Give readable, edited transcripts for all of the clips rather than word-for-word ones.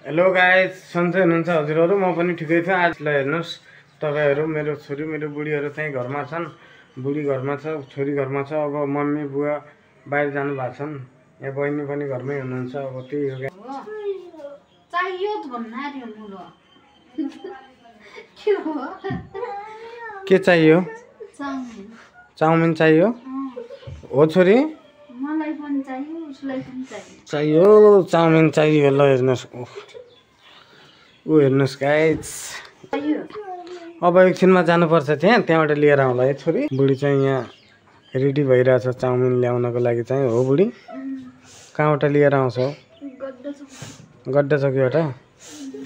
Hello guys, सन्चै हुनुहुन्छ हजुरहरु? म पनि ठिकै छु। आज ल हेर्नुस्, तपाईहरु मेरो छोरी मेरो बुढीहरु चाहिँ घरमा छन्। बुढी घरमा छ, छोरी घरमा छ। अब मम्मी बुवा बाहिर जानु भएको छन्। यहाँ बहिनी पनि घरमै हुनुहुन्छ। अब त्यही हो चाहियो त भन्नार्यो मुलो के चाहियो? चाउमिन। चाउमिन चाहियो हो छोरी? मलाई पनि चाहियो, उसलाई पनि चाहियो चाउमिन चाहियो। ल हेर्नुस्, ऊ हेर्नुस् गाइस, अब एकछिनमा जानुपर्छ त्यहाँबाट लिएर आउँला है छोरी। बुढी चाहिँ यहाँ रेडी भइरहेछ चाउमिन ल्याउनको लागि चाहिँ। हो बुढी, कहाँबाट लिएर आउँछ? गड्डा चौकीबाट।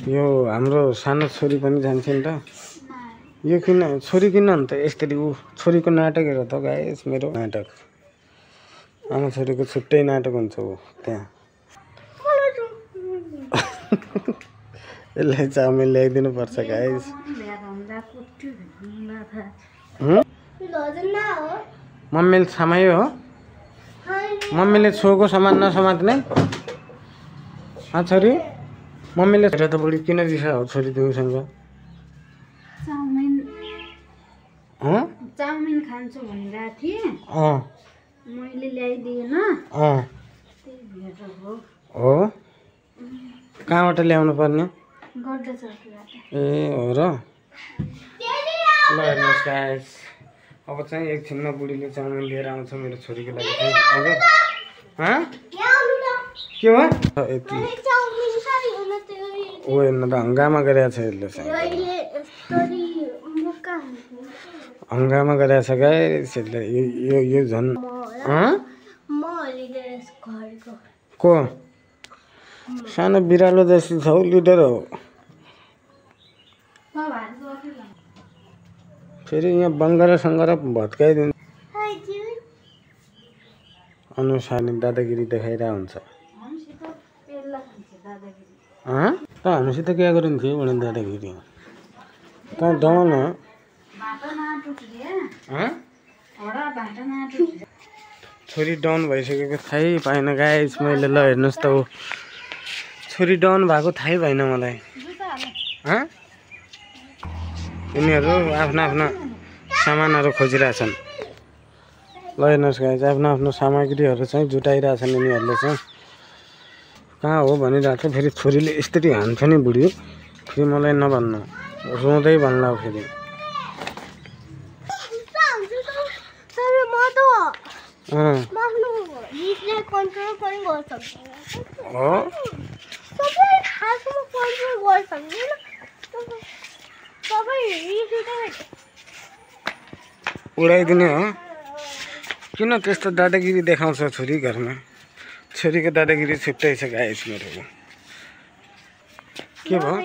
यो हाम्रो सानो छोरी पनि जान्छ नि त। यो किन छोरी किन अन्त यसरी? ऊ छोरीको नाटक हेर त गाइस, मेरो नाटक। आमा छोरीको छुट्टै नाटक हुन्छ ऊ त्यहाँ। यसलाई चाउमिन ल्याइदिनु पर्छ गाइस। मम्मीले समायो हो? मम्मीले छोको सामान नसमात्ने? छोरी मम्मीले त बुढी किन रिसा हो छोरी तिमीसँग? चाउमिन खान्छु भनिरहेको थिएँ, मैले ल्याइदिएन। हो, कहाँबाट ल्याउनु पर्ने? गड्डा चौकीबाट। ए हो र। ल हेर्नुहोस् गाइस, अब चाहिँ एकछिनमा बुढीले चाउमिन लिएर आउँछ मेरो छोरीको लागि चाहिँ। के हो यति? ओ हेर्नु त हङ्गामा गरिरहेको छ यसले चाहिँ। हङ्गामा गरिरहेको छ गाइस यसले। यो झन् को सानो बिरालो जस्तो छ हौ, लिडर हो। फेरि यहाँ बङ्गारा सङ्गारा भत्काइदिन्छ। अनुसार दादागिरी देखाइरहेको हुन्छ। त हामीसित क्या गरिन्थ्यो भने दादागिरी? त डन हो। छोरी डाउन भइसकेको थाहै पाएन गाइस मैले। ल हेर्नुहोस् त, ऊ छोरी डाउन भएको थाहै भएन मलाई। यिनीहरू आफ्नो आफ्नो सामानहरू खोजिरहेछन्। ल हेर्नुहोस् गाइस, आफ्नो आफ्नो सामग्रीहरू चाहिँ जुटाइरहेछन् यिनीहरूले चाहिँ। कहाँ हो भनिरहेको छ। फेरि छोरीले यस्तरी हान्छ नि बुढी, फेरि मलाई नभन्नु, रुँदै भन्ला फेरि। उडाइदिने हो? किन त्यस्तो दादागिरी देखाउँछ छोरी घरमा? छोरीको दादागिरी छुट्टै छ गाइस मेरो। के भयो?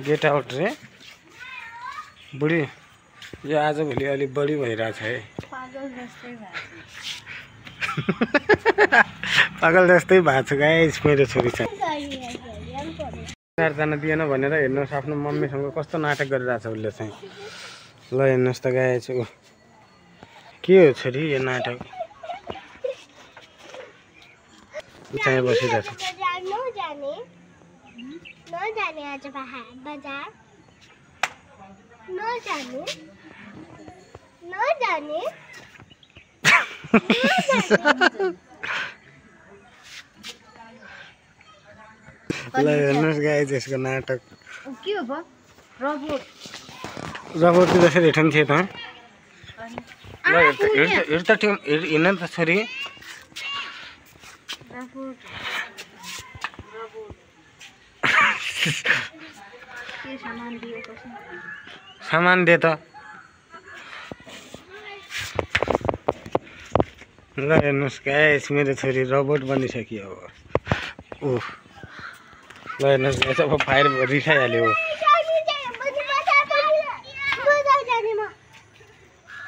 गेट आउट रे बुढी, यो आजभोलि अलिक बढी भइरहेछ है। पागल जस्तै भएको छ गाइस मेरो छोरी चाहिँ। 4 जना दिएन भनेर हेर्नुहोस् आफ्नो मम्मीसँग कस्तो नाटक गरिरहेछ उसले चाहिँ। ल हेर्नुहोस् त गाइस, ऊ के हो छोरी यो नाटक? चाहिँ बसिरहेछ। ल हेर्नुहोस् गाइस यसको नाटक। के हो बा? रबोट जसरी हेर्नु थियो त। ल हेर त हिँड्न त छोरी। सामान दे त। ल हेर्नुहोस् गाइस मेरो छोरी रोबोट बनिसक्यो। ओह, ल हेर्नुहोस् गाइस, अब फायर रिसाइहाल्यो।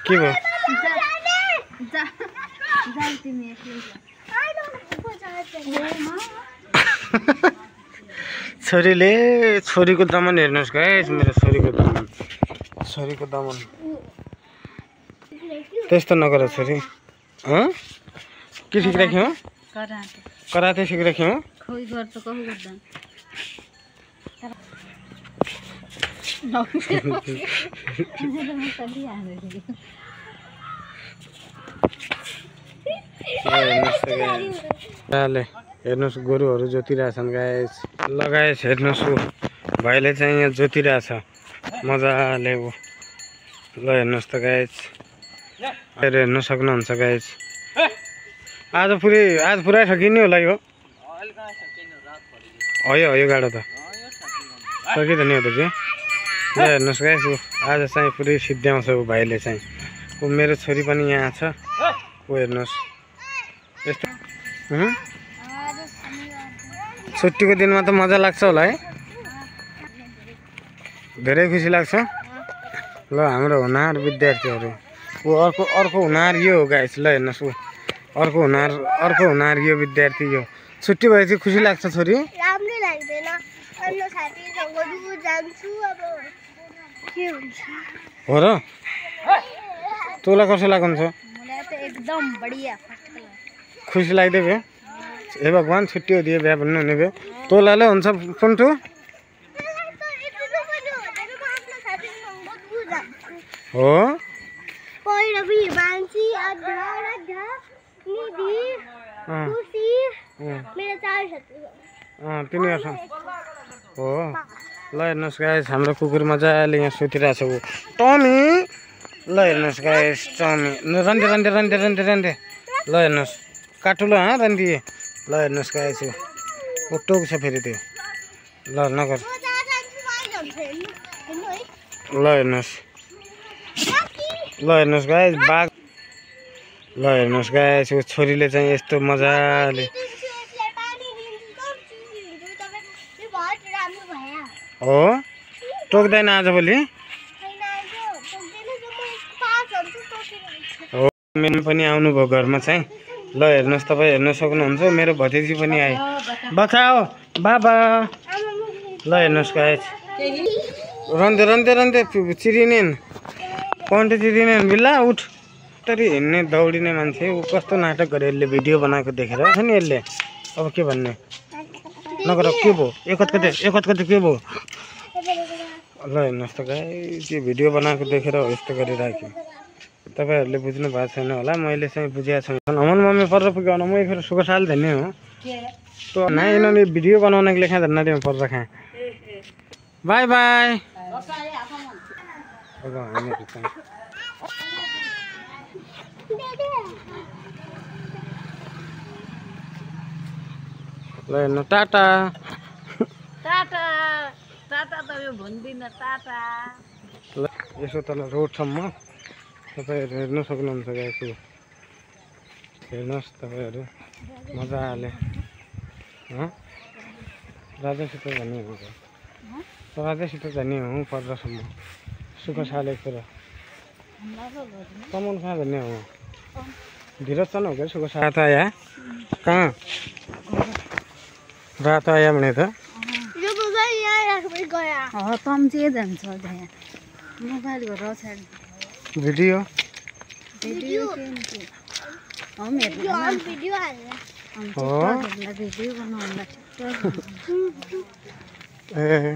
के भयो? छोरीले छोरीको दमन हेर्नुहोस् गाइस मेरो छोरीको दमन। त्यस्तो नगर छोरी के सिकिराख्यौ कराते कराते सिकिराख्यौ खोइ गर्छ कहु गर्दैन हेर्नुहोस् गोरुहरू जोतिरहेछन् गाइस लगाएछ हेर्नुहोस् भाइले चाहिँ यहाँ जोतिरहेछ मजाले ल हेर्नुहोस् त गाइस हेर्न सक्नुहुन्छ गाइस आज पुरै सकिने होला यो हो गाडो त सकिँदैन यो त के ल हेर्नुहोस् गाइस आज चाहिँ पुरै सिद्ध्याउँछ ऊ भाइले चाहिँ ऊ मेरो छोरी पनि यहाँ छ ऊ हेर्नुहोस् यस्तो छुट्टीको दिनमा त मजा लाग्छ होला है धेरै खुसी लाग्छ ल हाम्रो हुनार विद्यार्थीहरू ऊ अर्को हुनार यो हो गाइस ल हेर्नुहोस् ऊ अर्को हुनार यो विद्यार्थी यो छुट्टी भएपछि खुसी लाग्छ छोरी राम्रै लाग्दैन अन्य साथीसँग दूर जान्छु अब के हुन्छ हो र तँलाई कसो लाग्छ मलाई त एकदम बढिया खुसी लाग्दै भयो हे भगवान् छुट्टी हो दिए बिहा भन्नु हुने भयो तँलाई हुन्छ पुन्टु हो पहिलो मान्छे अध्या निधि खुसी मेरो 4 साथी तिनीहरूसँग हो ल हेर्नुहोस् गाइस हाम्रो कुकुर मजाले यहाँ सुतिरहेछ ऊ टमी ल हेर्नुहोस् गाइस टमी रन्डे ल हेर्नुहोस् काटु ल रन्दिए ल हेर्नुहोस् गाइस ऊ टोक छ फेरि त्यो ल नगर ल हेर्नुहोस् गाइस बाघ ल हेर्नुहोस् गाइस ऊ छोरीले चाहिँ यस्तो मजाले हो टोक्दैन आजभोलि हो मेरो पनि आउनुभयो घरमा चाहिँ ल हेर्नुहोस् तपाईँ हेर्न सक्नुहुन्छ मेरो भतिजी पनि आए बचाओ बाबा ल हेर्नुहोस् गाइस रन्दै चिरिने पन्टे चिरिने बिल्ला उठ तरी हिँड्ने दौडिने मान्छे ऊ कस्तो नाटक गरे यसले भिडियो बनाएको देखेर नि यसले अब के भन्ने नगर के भयो एकत के भयो ल हेर्नुहोस् त गाइस यो भिडियो बनाएको देखेर हो यस्तो गरिराख्यो तपाईँहरूले बुझ्नु भएको छैन होला मैले चाहिँ बुझेको छैन अमन मम्मी पर पुग्यो म एक सुख साल धन्य हो तो ना इन्होंने वीडियो बनाने के लिए क्या धरना दिया पर रखा है बाय बाय ल टाटा टाटा टाटा त यो भन्दिन टाटा ल यसो तल रोडसम्म तपाईहरु हेर्न सक्नुहुन्छ गाइस हेर्नुस् तपाईहरु मजाले राजासित जाने हो राजासित जाने हो पर्दासम्म सुख साले कुरा कमन कहाँ जाने हो धीरज चन हो क्या सुख साथ आया कहाँ रात आया भने त तम्चिए जान्छ त्यहाँ मोबाइल घर छ भिडियो भिडियो हम हेर्न भिडियो हाल्न हो भिडियो बनाउन ए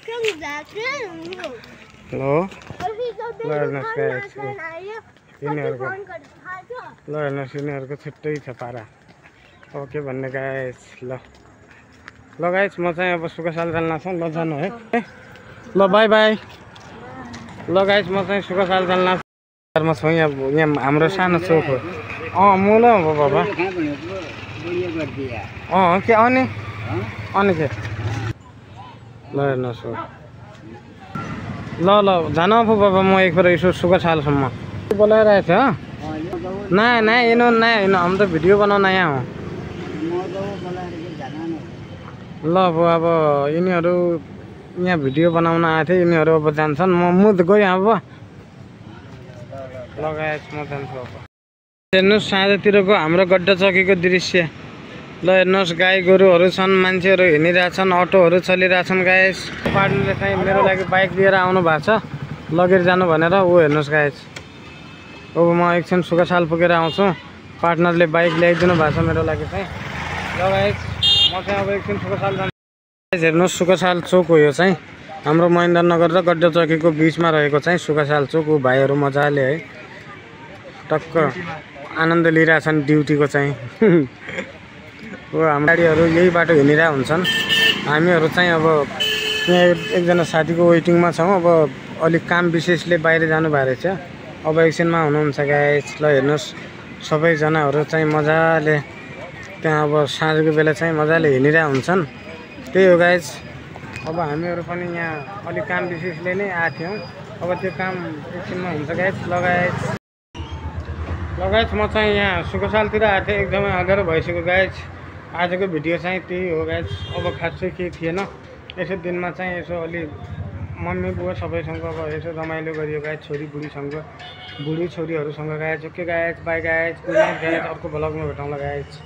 कम जाके हेलो ल हेर्नुहोस् गाइस यिनीहरूको ल हेर्नुहोस् यिनीहरूको छुट्टै छ पारा अब के भन्ने गाइस ल गाइस म चाहिँ अब सुखसाल जान्न छ ल जानु है ल बाई बाई ल गाइस म चाहिँ सुखसाल जान्न म छु यहाँ हाम्रो सानो चोक हो मुल हो बाबा के अनि के ल हेर्नुहोस् ल जान पो बाबा म एक बार यसो सुखसालसम्म बोलाइरहेको छ नहीं इन्होंने हम तो वीडियो बनाना यहाँ हो ल अब यिनीहरू यहाँ भिडियो बनाउन आएको थिएँ यिनीहरू अब जान्छन् म त गएँ अब लगाएछ म जान्छु अब हेर्नुहोस् साँझतिरको हाम्रो गड्डा चौकीको दृश्य ल हेर्नुहोस् गाई गोरुहरू छन् मान्छेहरू हिँडिरहेछन् अटोहरू चलिरहेछन् गाइस पार्टीले चाहिँ मेरो लागि बाइक लिएर आउनु भएको छ लगेर जानु भनेर ऊ हेर्नुहोस् गाइस अब म एकछिन सुकासाल पुगेर आउँछु। पार्टनरले बाइक ल्याइदिनु भएको छ मेरो लागि चाहिँ। ल गाइस म चाहिँ अब एकछिन सुकासाल जान्छु। हेर्नुहोस् सुकासाल चोक हो यो चाहिँ। हाम्रो महेन्द्रनगर र गड्डा चौकीको बिचमा रहेको चाहिँ सुकासाल चोक हो। भाइहरू मजाले है टक्क आनन्द लिइरहेछन् ड्युटीको चाहिँ। हो हाम्रो गाडीहरू यही बाटो हिँडिरहेको हुन्छन्। हामीहरू चाहिँ अब यहाँ एकजना साथीको वेटिङमा छौँ। अब अलिक काम विशेषले बाहिर जानु भएको रहेछ। अब एकछिनमा हुनुहुन्छ गाइस। ल हेर्नुहोस् सबैजनाहरू चाहिँ मजाले त्यहाँ अब साँझको बेला चाहिँ मजाले हिँडिरहेको हुन्छन्। त्यही हो गाइस। अब हामीहरू पनि यहाँ अलिक काम विशेषले नै आएको थियौँ। अब त्यो काम एकछिनमा हुन्छ गाइस। लगायत म चाहिँ यहाँ सुकासालतिर आएको थिएँ। एकदमै अँध्यारो भइसक्यो गाइस। आजको भिडियो चाहिँ त्यही हो गाइस। अब खासै केही थिएन। यसो दिनमा चाहिँ यसो अलि मम्मी बुवा सबैसँग अब यसो रमाइलो गरियो गाइस। छोरी बुढीसँग बुढी छोरीहरूसँग guys. Okay guys bye guys. Good night guys. अर्को भ्लगमा भेटौँला गाइस।